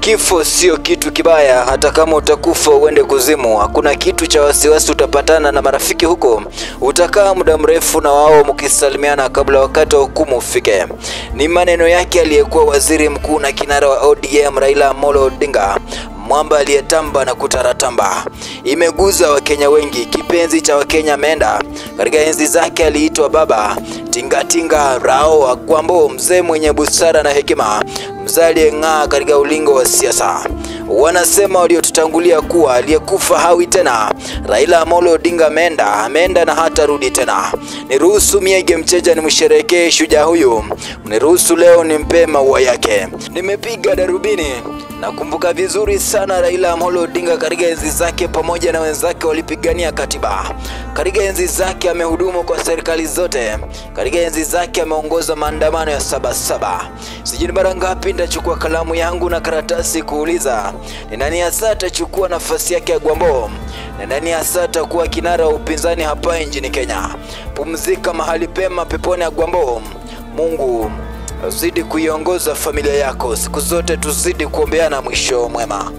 Kifo sio kitu kibaya, hata kama utakufa uende kuzimu. Hakuna kitu cha wasiwasi, utapatana na marafiki huko, utakaa muda mrefu na wao mkisalimiana kabla wakati wa hukumu ufike. Ni maneno yake aliyekuwa waziri mkuu na kinara wa ODM Raila Amolo Odinga, mwamba aliyetamba na kutaratamba. Imeguza Wakenya wengi. Kipenzi cha Wakenya ameenda. Katika enzi zake aliitwa baba, tingatinga, rao, Agwambo, mzee mwenye busara na hekima, mzee aliyeng'aa katika ulingo wa siasa. Wanasema waliotutangulia kuwa aliyekufa hawi tena. Raila Amolo Odinga ameenda na hata rudi tena. Niruhusu Miege Mcheja nimsherehekee shujaa huyu. Niruhusu leo nimpe maua yake. Nimepiga darubini. Nakumbuka vizuri sana Raila Amolo Odinga katika enzi zake pamoja na wenzake walipigania katiba. Katika enzi zake amehudumu kwa serikali zote. Katika enzi zake ameongoza maandamano ya Sabasaba. Sijui mara ngapi nitachukua kalamu yangu na karatasi kuuliza ni nani hasa atachukua nafasi yake ya Agwambo, na nani hasa atakuwa kinara wa upinzani hapa nchini Kenya. Pumzika mahali pema peponi Agwambo. Mungu azidi kuiongoza familia yako. Siku zote tuzidi kuombeana mwisho mwema.